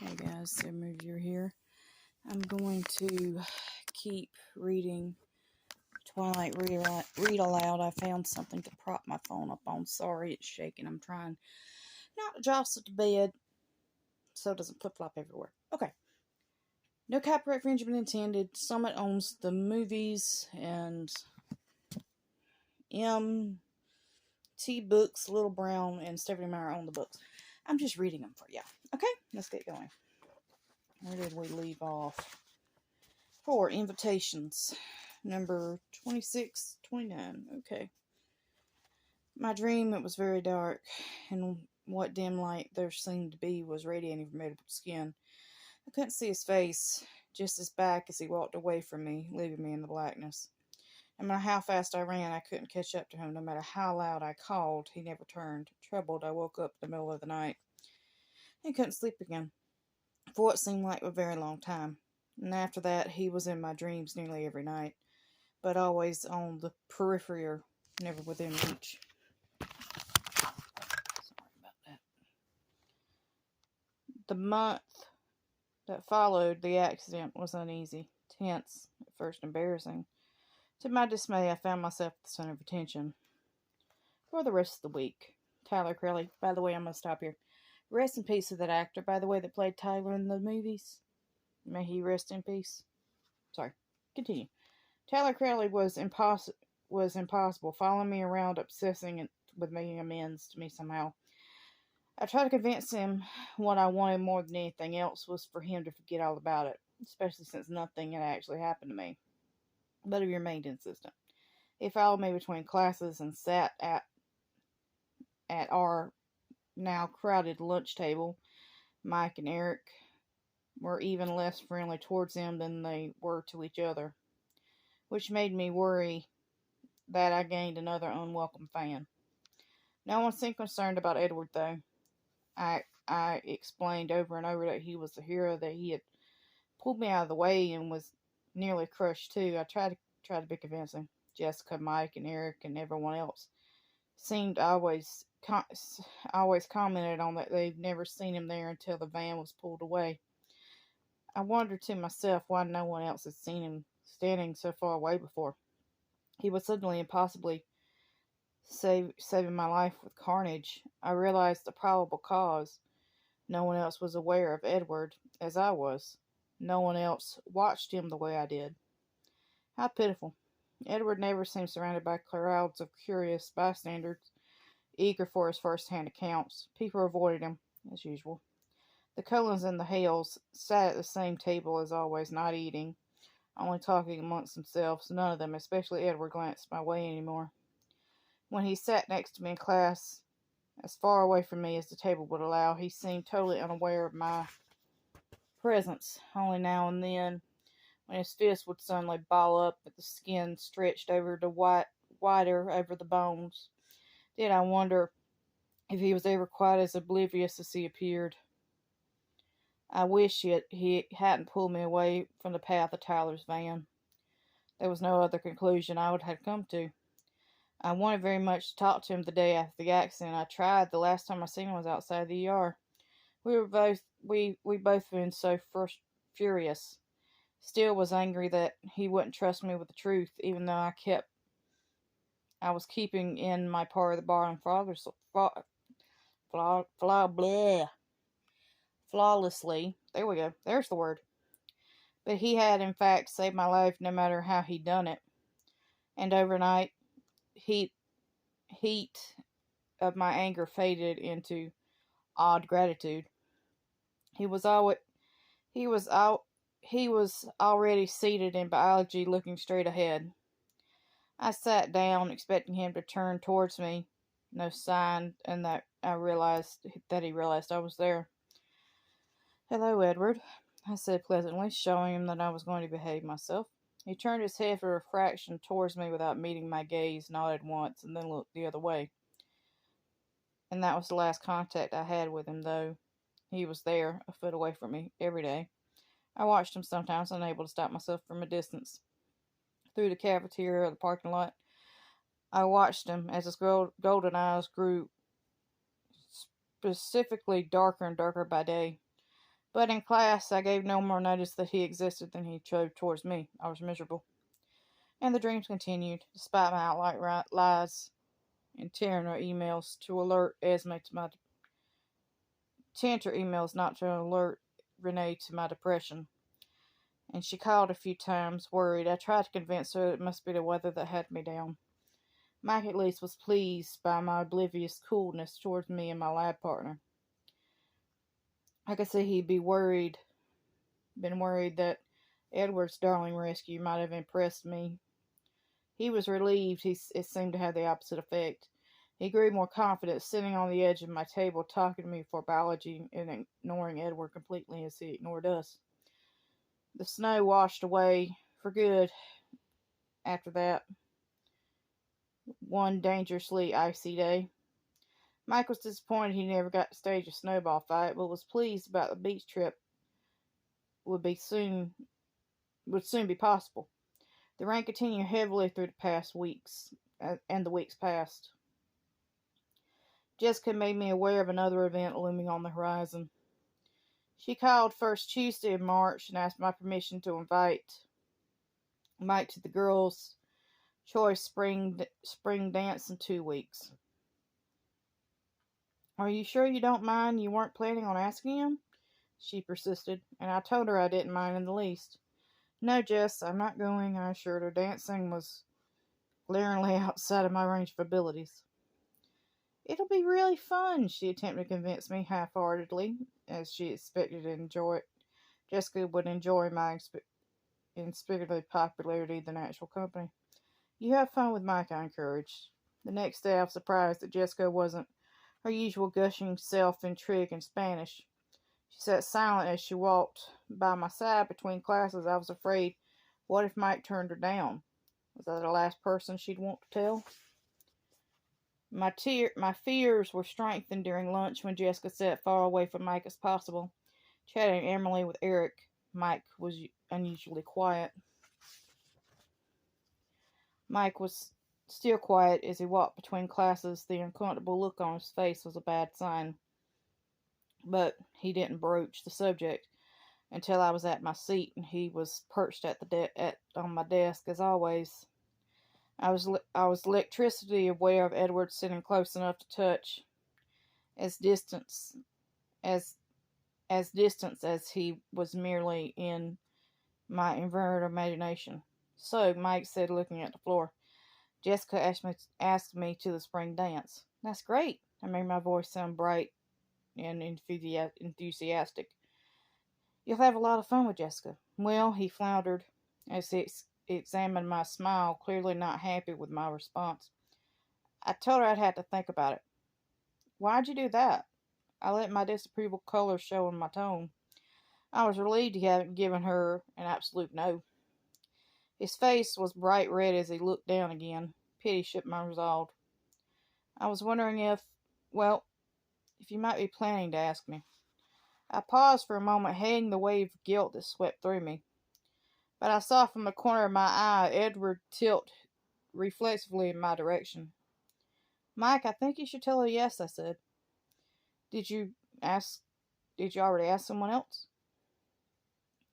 Hey guys, so move you're here. I'm going to keep reading Twilight Read Aloud. I found something to prop my phone up on. Sorry, it's shaking. I'm trying not to jostle the bed so it doesn't flip-flop everywhere. Okay. No copyright infringement intended. Summit owns the movies and MT Books, Little Brown, and Stephanie Meyer own the books. I'm just reading them for you. Okay, let's get going. Where did we leave off? 4 invitations. Number 26, 29. Okay. My dream, it was very dark, and what dim light there seemed to be was radiating from Edward's skin. I couldn't see his face, just his back as he walked away from me, leaving me in the blackness. No matter how fast I ran, I couldn't catch up to him. No matter how loud I called, he never turned. Troubled, I woke up in the middle of the night and couldn't sleep again for what seemed like a very long time. And after that, he was in my dreams nearly every night, but always on the periphery, never within reach. Sorry about that. The month that followed the accident was uneasy, tense, at first embarrassing. To my dismay, I found myself the center of attention for the rest of the week. Tyler Crowley, by the way, I'm going to stop here. Rest in peace to that actor, by the way, that played Tyler in the movies. May he rest in peace. Sorry, continue. Tyler Crowley was impossible, following me around, obsessing with making amends to me somehow. I tried to convince him what I wanted more than anything else was for him to forget all about it, especially since nothing had actually happened to me. But he remained insistent. He followed me between classes and sat at our now crowded lunch table. Mike and Eric were even less friendly towards him than they were to each other, which made me worry that I gained another unwelcome fan. No one seemed concerned about Edward, though. I explained over and over that he was the hero, that he had pulled me out of the way and was nearly crushed too. I tried to be convincing. Jessica, Mike, and Eric, and everyone else seemed always commented on that they'd never seen him there until the van was pulled away. I wondered to myself why no one else had seen him standing so far away before. He was suddenly impossibly saving my life with carnage. I realized the probable cause. No one else was aware of Edward as I was. No one else watched him the way I did. How pitiful. Edward never seemed surrounded by crowds of curious bystanders, eager for his first-hand accounts. People avoided him, as usual. The Cullens and the Hales sat at the same table as always, not eating, only talking amongst themselves. None of them, especially Edward, glanced my way anymore. When he sat next to me in class, as far away from me as the table would allow, he seemed totally unaware of my presence. Only now and then, when his fist would suddenly ball up with the skin stretched over to whiter over the bones, did I wonder if he was ever quite as oblivious as he appeared. I wish he hadn't pulled me away from the path of Tyler's van. There was no other conclusion I would have come to. I wanted very much to talk to him the day after the accident. I tried. The last time I seen him was outside the ER. We both been so furious. Still was angry that he wouldn't trust me with the truth, even though I was keeping in my part of the bargain flawlessly. There we go. There's the word. But he had, in fact, saved my life no matter how he'd done it. And overnight, heat of my anger faded into odd gratitude. He was already seated in biology, looking straight ahead. I sat down, expecting him to turn towards me. No sign, and that he realized I was there. "Hello, Edward," I said pleasantly, showing him that I was going to behave myself. He turned his head for a fraction towards me without meeting my gaze, nodded once, and then looked the other way. And that was the last contact I had with him, though he was there, a foot away from me, every day. I watched him sometimes, unable to stop myself from a distance. Through the cafeteria or the parking lot, I watched him as his golden eyes grew specifically darker and darker by day. But in class, I gave no more notice that he existed than he showed towards me. I was miserable. And the dreams continued, despite my outright lies and tearing her emails to alert Esme to my emails not to alert Renee to my depression. And she called a few times, worried. I tried to convince her it must be the weather that had me down. Mike at least was pleased by my oblivious coolness towards me and my lab partner. I could see he'd been worried that Edward's darling rescue might have impressed me. He was relieved. It seemed to have the opposite effect. He grew more confident, sitting on the edge of my table, talking to me for biology and ignoring Edward completely as he ignored us. The snow washed away for good after that one dangerously icy day. Mike was disappointed he never got to stage a snowball fight, but was pleased about the beach trip would soon be possible. The rain continued heavily through the past weeks, and the weeks passed. Jessica made me aware of another event looming on the horizon. She called first Tuesday of March and asked my permission to invite Mike to the girls' choice spring dance in 2 weeks. Are you sure you don't mind? You weren't planning on asking him? She persisted, and I told her I didn't mind in the least. No, Jess, I'm not going, I assured her. Dancing was glaringly outside of my range of abilities. It'll be really fun, she attempted to convince me half-heartedly, as she expected to enjoy it. Jessica would enjoy my inspirited popularity than actual company. You have fun with Mike, I encouraged. The next day I was surprised that Jessica wasn't her usual gushing self in trig and Spanish. She sat silent as she walked by my side between classes. I was afraid, what if Mike turned her down? Was I the last person she'd want to tell? My fears were strengthened during lunch when Jessica sat far away from Mike as possible, chatting eagerly with Eric. Mike was unusually quiet. Mike was still quiet as he walked between classes. The uncomfortable look on his face was a bad sign. But he didn't broach the subject until I was at my seat and he was perched on my desk as always. I was electricity aware of Edward sitting close enough to touch, as distant as he was merely in my inverted imagination. So, Mike said, looking at the floor, Jessica asked me to the spring dance. That's great. I made my voice sound bright and enthusiastic. You'll have a lot of fun with Jessica. Well, he floundered as he examined my smile, clearly not happy with my response. I told her I'd have to think about it. Why'd you do that? I let my disapproval color show in my tone. I was relieved he hadn't given her an absolute no. His face was bright red as he looked down again. Pity shook my resolve. I was wondering if you might be planning to ask me. I paused for a moment, hating the wave of guilt that swept through me. But I saw from the corner of my eye Edward tilt reflexively in my direction. Mike, I think you should tell her yes, I said. Did you already ask someone else?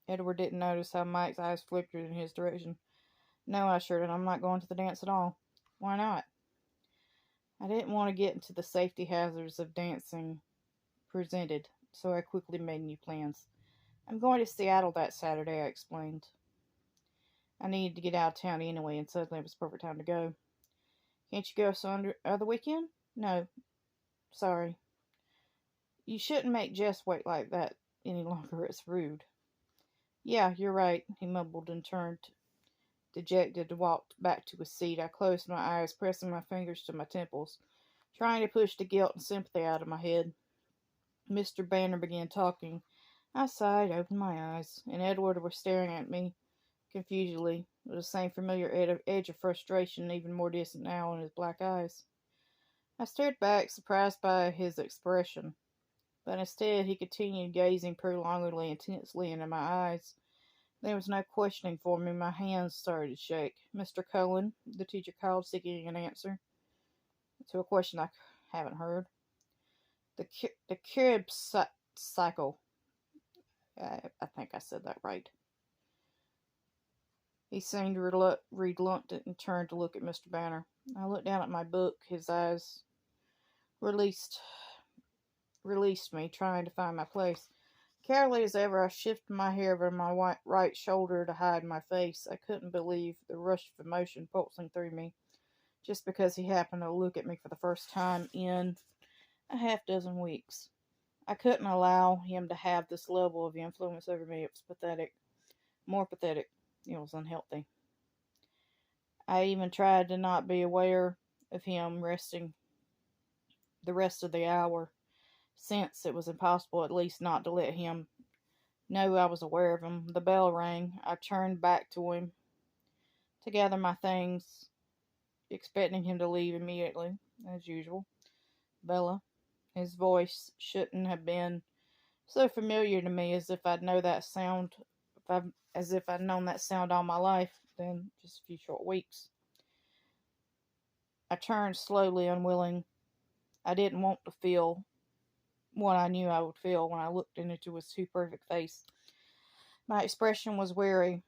Edward didn't notice how Mike's eyes flickered in his direction. No, I assured him, I'm not going to the dance at all. Why not? I didn't want to get into the safety hazards of dancing presented, so I quickly made new plans. I'm going to Seattle that Saturday, I explained. I needed to get out of town anyway, and suddenly it was the perfect time to go. Can't you go some other weekend? No. Sorry. You shouldn't make Jess wait like that any longer. It's rude. Yeah, you're right, he mumbled and turned dejected and walked back to his seat. I closed my eyes, pressing my fingers to my temples, trying to push the guilt and sympathy out of my head. Mr. Banner began talking. I sighed, opened my eyes, and Edward was staring at me confusedly, with the same familiar edge of frustration, even more distant now, in his black eyes. I stared back, surprised by his expression, but instead he continued gazing prolongedly, intensely into my eyes. There was no questioning for me. My hands started to shake. Mr. Cullen, the teacher called, seeking an answer to a question I haven't heard. The Krebs cycle. I think I said that right. He seemed reluctant and turned to look at Mr. Banner. I looked down at my book. His eyes released me, trying to find my place. Carefully as ever, I shifted my hair over my right shoulder to hide my face. I couldn't believe the rush of emotion pulsing through me, just because he happened to look at me for the first time in a half dozen weeks. I couldn't allow him to have this level of influence over me. It was pathetic. More pathetic. It was unhealthy. I even tried to not be aware of him resting the rest of the hour, since it was impossible at least not to let him know I was aware of him. The bell rang. I turned back to him to gather my things, expecting him to leave immediately, as usual. Bella. His voice shouldn't have been so familiar to me, as if I'd know that sound, as if I'd known that sound all my life, then just a few short weeks. I turned slowly, unwilling. I didn't want to feel what I knew I would feel when I looked into his too perfect face. My expression was wary.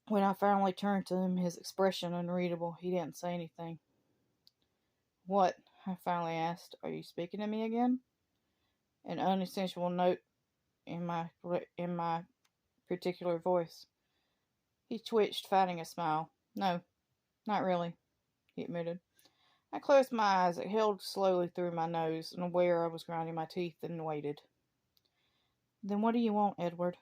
When I finally turned to him, his expression unreadable. He didn't say anything. "What?" I finally asked. "Are you speaking to me again?" An unessential note in my particular voice. He twitched, fighting a smile. "No, not really," he admitted. I closed my eyes, exhaled slowly through my nose, and aware I was grinding my teeth, and waited. "Then what do you want, Edward?"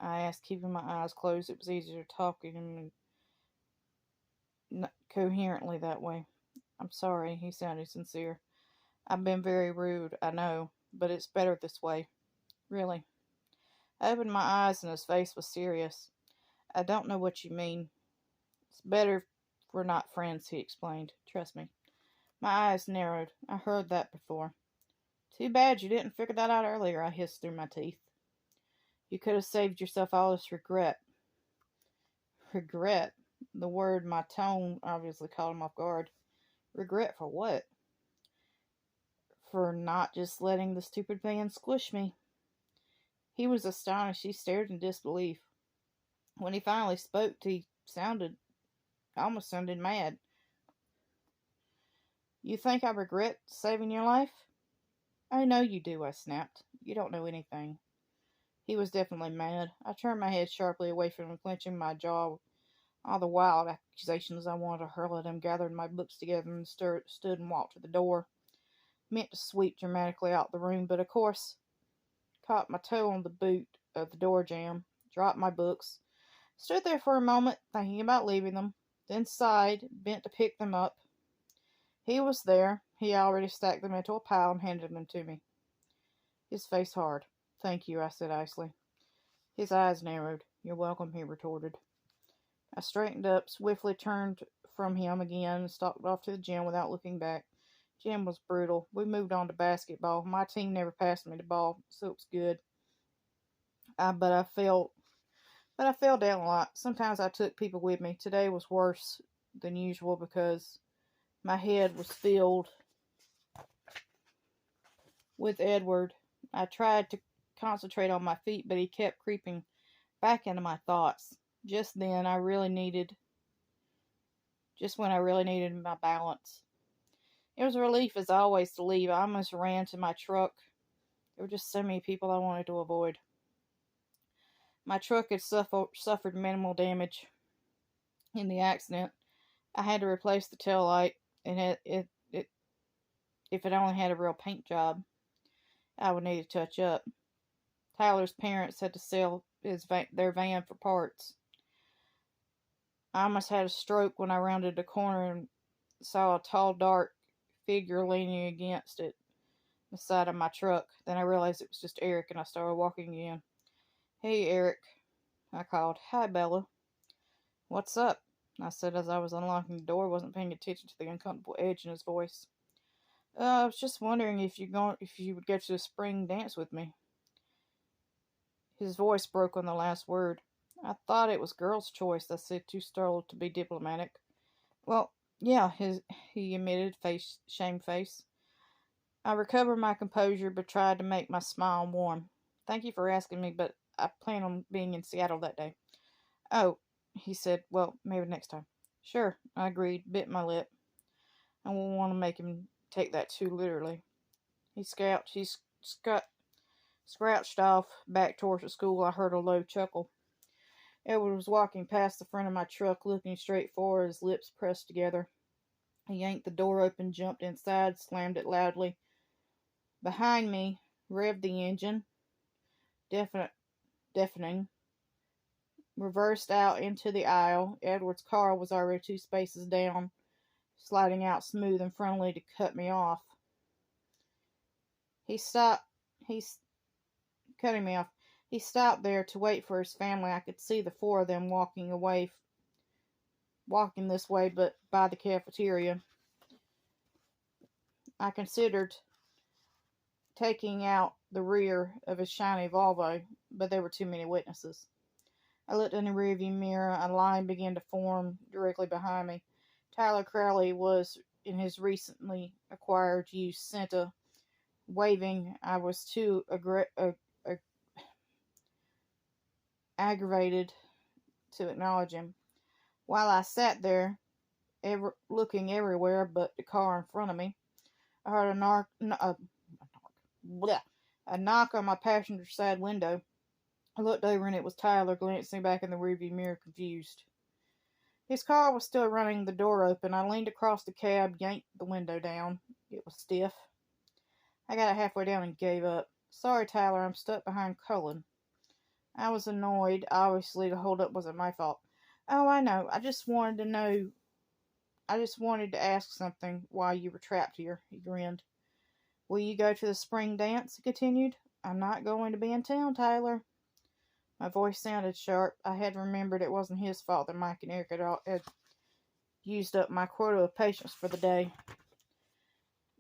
I asked, keeping my eyes closed. It was easier to talk to him coherently that way. "I'm sorry," he sounded sincere. "I've been very rude, I know, but it's better this way. Really." I opened my eyes, and his face was serious. "I don't know what you mean." "It's better if we're not friends," he explained. "Trust me." My eyes narrowed. I heard that before. "Too bad you didn't figure that out earlier," I hissed through my teeth. "You could have saved yourself all this regret." Regret? The word, my tone, obviously caught him off guard. Regret for what? For not just letting the stupid man squish me. He was astonished. He stared in disbelief. When he finally spoke, he almost sounded mad. "You think I regret saving your life?" "I know you do," I snapped. "You don't know anything." He was definitely mad. I turned my head sharply away from him, clenching my jaw. All the wild accusations I wanted to hurl at him, gathered my books together and stood and walked to the door. Meant to sweep dramatically out the room, but of course caught my toe on the boot of the door jamb, dropped my books, stood there for a moment, thinking about leaving them, then sighed, bent to pick them up. He was there. He already stacked them into a pile and handed them to me. His face hard. "Thank you," I said icily. His eyes narrowed. "You're welcome," he retorted. I straightened up, swiftly turned from him again, and stalked off to the gym without looking back. Gym was brutal. We moved on to basketball. My team never passed me the ball, so it was good. But I fell down a lot. Sometimes I took people with me. Today was worse than usual because my head was filled with Edward. I tried to concentrate on my feet, but he kept creeping back into my thoughts. Just when I really needed my balance. It was a relief, as always, to leave. I almost ran to my truck. There were just so many people I wanted to avoid. My truck had suffered minimal damage in the accident. I had to replace the tail light, and if it only had a real paint job, I would need to touch up. Tyler's parents had to sell their van for parts. I almost had a stroke when I rounded the corner and saw a tall, dark figure leaning against the side of my truck. Then I realized it was just Eric, and I started walking again. "Hey, Eric," I called. "Hi, Bella." "What's up?" I said as I was unlocking the door, wasn't paying attention to the uncomfortable edge in his voice. I was just wondering if you would go to the spring dance with me." His voice broke on the last word. "I thought it was girl's choice," I said, too startled to be diplomatic. "Well, yeah," he admitted, shamefaced. I recovered my composure, but tried to make my smile warm. "Thank you for asking me, but I plan on being in Seattle that day. Oh, he said, well, maybe next time. Sure, I agreed, bit my lip. I won't want to make him take that too literally. He scrouched off back towards the school. I heard a low chuckle. Edward was walking past the front of my truck, looking straight forward, his lips pressed together. He yanked the door open, jumped inside, slammed it loudly. Behind me, revved the engine, deafening, reversed out into the aisle. Edward's car was already 2 spaces down, sliding out smooth and friendly to cut me off. He's cutting me off. He stopped there to wait for his family. I could see the 4 of them walking this way, but by the cafeteria. I considered taking out the rear of his shiny Volvo, but there were too many witnesses. I looked in the rearview mirror. A line began to form directly behind me. Tyler Crowley was in his recently acquired used Senta, waving. I was too aggravated to acknowledge him. While I sat there, looking everywhere but the car in front of me, I heard a knock on my passenger side window. I looked over and it was Tyler, glancing back in the rearview mirror, confused. His car was still running, the door open. I leaned across the cab, yanked the window down. It was stiff. I got it halfway down and gave up. Sorry, Tyler, I'm stuck behind Cullen. I was annoyed. Obviously, the holdup wasn't my fault. Oh, I know. I just wanted to ask something while you were trapped here, he grinned. Will you go to the spring dance? He continued. I'm not going to be in town, Tyler. My voice sounded sharp. I had remembered it wasn't his fault that Mike and Eric had used up my quota of patience for the day.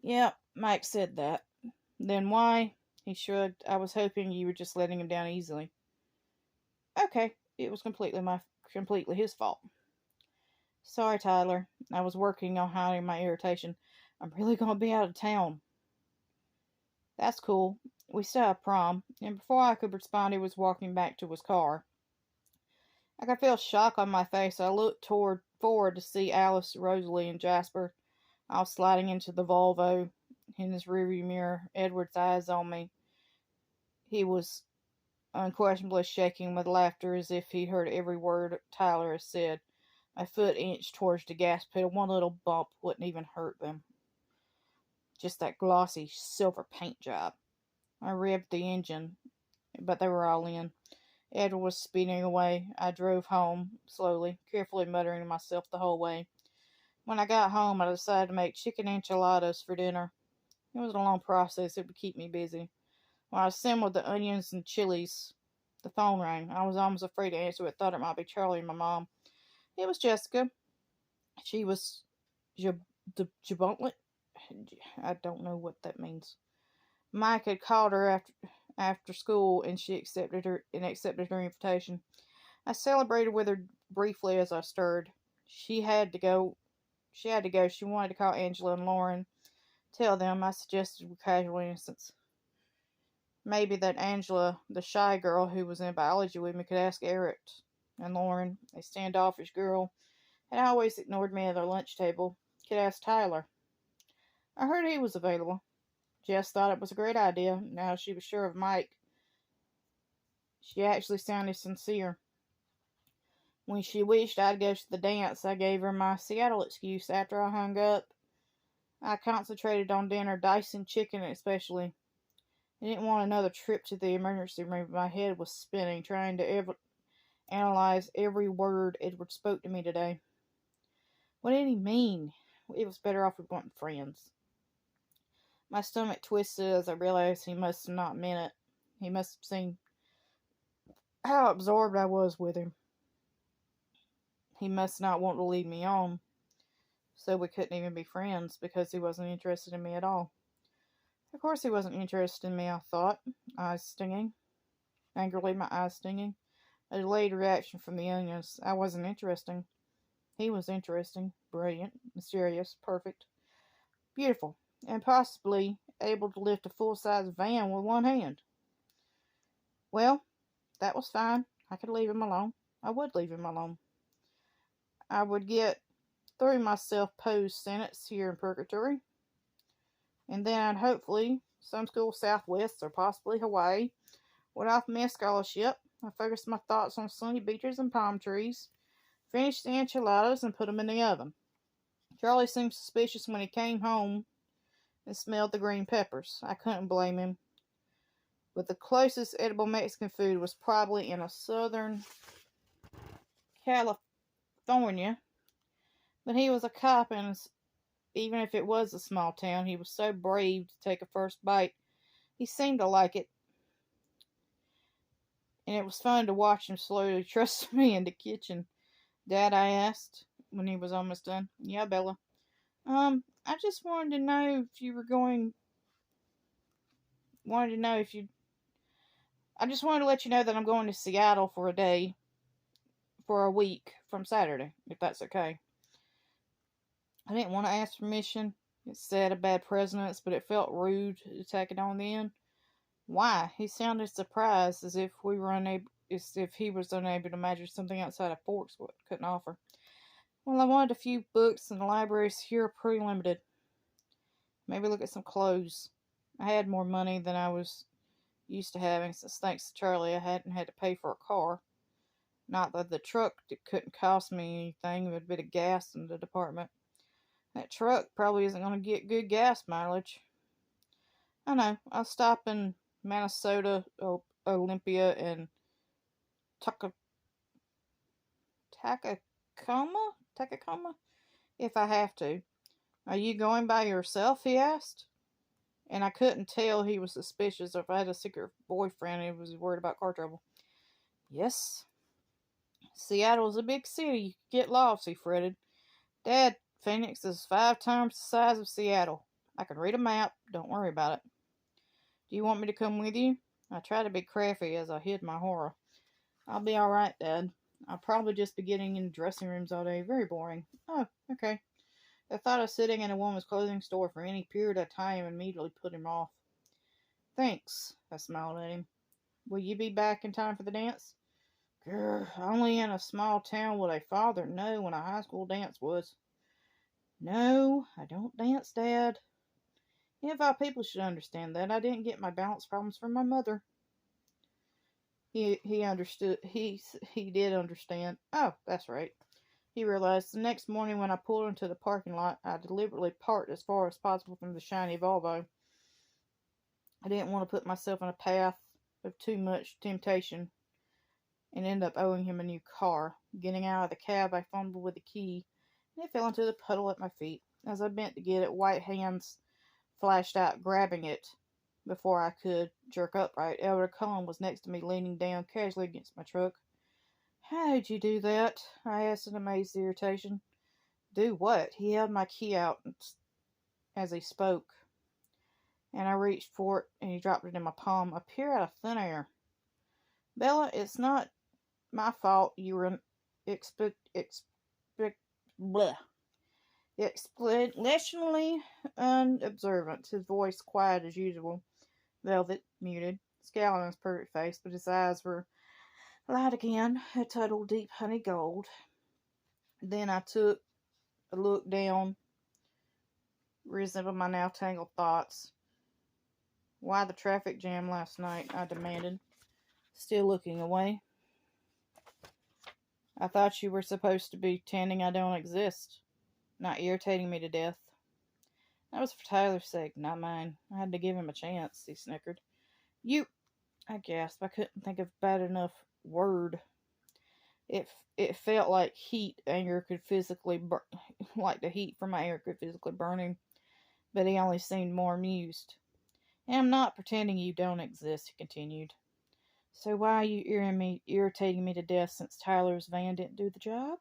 Yep, Mike said that. Then why? He shrugged. I was hoping you were just letting him down easily. Okay, it was completely his fault. Sorry, Tyler. I was working on hiding my irritation. I'm really going to be out of town. That's cool. We still have prom. And before I could respond, he was walking back to his car. I could feel shock on my face. I looked forward to see Alice, Rosalie, and Jasper. I was sliding into the Volvo in his rearview mirror, Edward's eyes on me. He was unquestionably shaking with laughter as if he heard every word Tyler had said. My foot inched towards the gas pedal. One little bump wouldn't even hurt them. Just that glossy silver paint job. I revved the engine, but they were all in. Edward was speeding away. I drove home slowly, carefully muttering to myself the whole way. When I got home, I decided to make chicken enchiladas for dinner. It was a long process. It would keep me busy. When I assembled the onions and chilies, the phone rang. I was almost afraid to answer it. Thought it might be Charlie and my mom. It was Jessica. She was jubilant. I don't know what that means. Mike had called her after school, and she accepted her invitation. I celebrated with her briefly as I stirred. She had to go. She wanted to call Angela and Lauren. Tell them, I suggested with casual innocence. Maybe that Angela, the shy girl who was in biology with me, could ask Eric. And Lauren, a standoffish girl, had always ignored me at our lunch table, could ask Tyler. I heard he was available. Jess thought it was a great idea. Now she was sure of Mike. She actually sounded sincere. When she wished I'd go to the dance, I gave her my Seattle excuse after I hung up. I concentrated on dinner, dicing chicken especially. I didn't want another trip to the emergency room. My head was spinning, trying to analyze every word Edward spoke to me today. What did he mean? It was better off we weren't friends. My stomach twisted as I realized he must have not meant it. He must have seen how absorbed I was with him. He must not want to lead me on, so we couldn't even be friends because he wasn't interested in me at all. Of course he wasn't interested in me, I thought, eyes stinging. Angrily, my eyes stinging. A delayed reaction from the onions. I wasn't interesting. He was interesting, brilliant, mysterious, perfect, beautiful, and possibly able to lift a full-size van with one hand. Well, that was fine. I could leave him alone. I would leave him alone. I would get through my self-posed sentence here in purgatory, and then I'd hopefully some school southwest or possibly Hawaii would offer me a scholarship. I focused my thoughts on sunny beaches and palm trees, finished the enchiladas, and put them in the oven. Charlie seemed suspicious when he came home and smelled the green peppers. I couldn't blame him, but the closest edible Mexican food was probably in a southern California. But he was a cop, and even if it was a small town, he was so brave to take a first bite. He seemed to like it, and it was fun to watch him slowly trust me in the kitchen. Dad, I asked when he was almost done. Yeah, Bella. I just wanted to know if you were going. Wanted to know if you. I just wanted to let you know that I'm going to Seattle for a day, for a week from Saturday, if that's okay. I didn't want to ask permission. It set a bad precedence, but it felt rude to tack it on then. Why? He sounded surprised, as if he was unable to imagine something outside of Forks couldn't offer. Well, I wanted a few books, and the libraries here are pretty limited. Maybe look at some clothes. I had more money than I was used to having, since thanks to Charlie I hadn't had to pay for a car. Not that the truck couldn't cost me anything, but a bit of gas in the department. That truck probably isn't going to get good gas mileage. I know. I'll stop in Minnesota, Olympia, and Tacoma, if I have to. Are you going by yourself? He asked. And I couldn't tell he was suspicious, or if I had a secret boyfriend and he was worried about car trouble. Yes. Seattle's a big city. You could get lost, he fretted. Dad, Phoenix is 5 times the size of Seattle. I can read a map. Don't worry about it. Do you want me to come with you? I tried to be crafty as I hid my horror. I'll be alright, Dad. I'll probably just be getting in dressing rooms all day. Very boring. Oh, okay. The thought of sitting in a woman's clothing store for any period of time immediately put him off. Thanks, I smiled at him. Will you be back in time for the dance? Grr, only in a small town would a father know when a high school dance was. No, I don't dance, Dad. If our people should understand that, I didn't get my balance problems from my mother. He understood. He did understand. Oh, that's right. He realized the next morning when I pulled into the parking lot, I deliberately parked as far as possible from the shiny Volvo. I didn't want to put myself in a path of too much temptation and end up owing him a new car. Getting out of the cab, I fumbled with the key, and it fell into the puddle at my feet. As I bent to get it, white hands flashed out, grabbing it before I could jerk upright. Elder Cullen was next to me, leaning down casually against my truck. How did you do that? I asked in amazed irritation. Do what? He held my key out as he spoke, and I reached for it, and he dropped it in my palm, appeared out of thin air. Bella, it's not my fault you were explanationally unobservant. His voice quiet as usual. Velvet, muted, scowl on his perfect face, but his eyes were light again, a total deep honey gold. Then I took a look down, reasoned my now tangled thoughts. Why the traffic jam last night? I demanded, still looking away. I thought you were supposed to be pretending I don't exist, not irritating me to death. That was for Tyler's sake, not mine. I had to give him a chance, he snickered. You, I gasped. I couldn't think of a bad enough word. It felt like anger could physically burn, like the heat from my anger could physically burn him, but he only seemed more amused. And I'm not pretending you don't exist, he continued. So why are you irritating me to death since Tyler's van didn't do the job?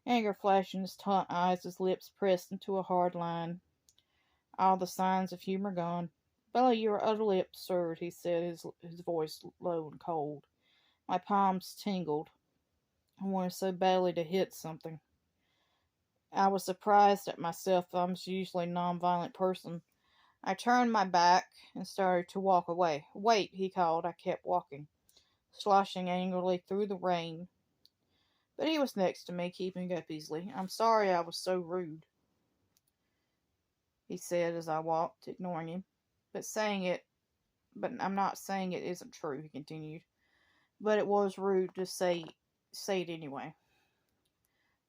Anger flashed in his taunt eyes, his lips pressed into a hard line. All the signs of humor gone. Bella, you are utterly absurd, he said, his voice low and cold. My palms tingled. I wanted so badly to hit something. I was surprised at myself. I'm usually a non-violent person. I turned my back and started to walk away. Wait, he called. I kept walking. sloshing angrily through the rain. But he was next to me, keeping up easily. "I'm sorry I was so rude," he said as I walked, ignoring him. But I'm not saying it isn't true," he continued. "But it was rude to say it anyway."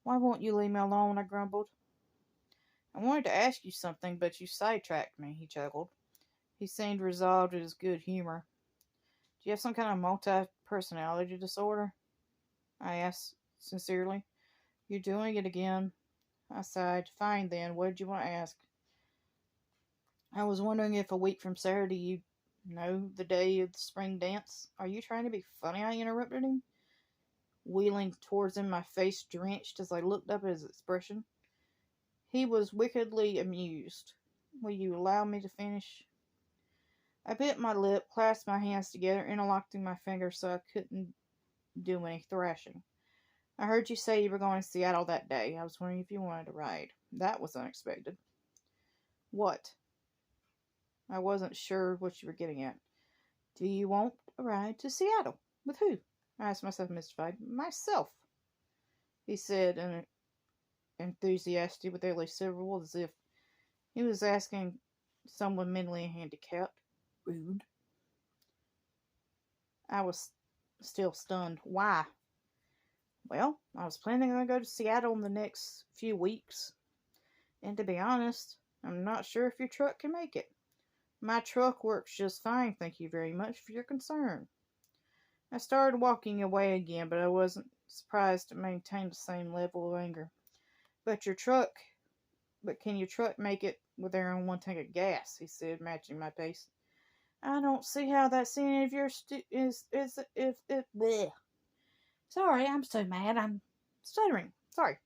"Why won't you leave me alone?" I grumbled. "I wanted to ask you something, but you sidetracked me," he chuckled. He seemed resolved at his good humor. "Do you have some kind of multi-personality disorder?" I asked sincerely. "You're doing it again." I sighed. "Fine then, what did you want to ask?" "I was wondering if a week from Saturday you know the day of the spring dance." "Are you trying to be funny?" I interrupted him, wheeling towards him, my face drenched as I looked up at his expression. He was wickedly amused. "Will you allow me to finish?" I bit my lip, clasped my hands together, interlocking my fingers so I couldn't do any thrashing. "I heard you say you were going to Seattle that day. I was wondering if you wanted to ride." That was unexpected. "What?" I wasn't sure what you were getting at. "Do you want a ride to Seattle?" "With who?" I asked myself, mystified. "Myself," he said, enthusiastic, with barely civil, as if he was asking someone mentally handicapped. Rude. I was still stunned. "Why?" "Well, I was planning on going to Seattle in the next few weeks, and to be honest, I'm not sure if your truck can make it." "My truck works just fine, thank you very much for your concern." I started walking away again, but I wasn't surprised to maintain the same level of anger. But can your truck make it with only one tank of gas?" he said, matching my pace. "I don't see how that's any of your is if it bleh. Sorry, I'm so mad I'm stuttering. Sorry.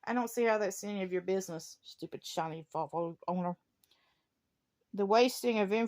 I don't see how that's any of your business, stupid shiny Volvo owner. The wasting of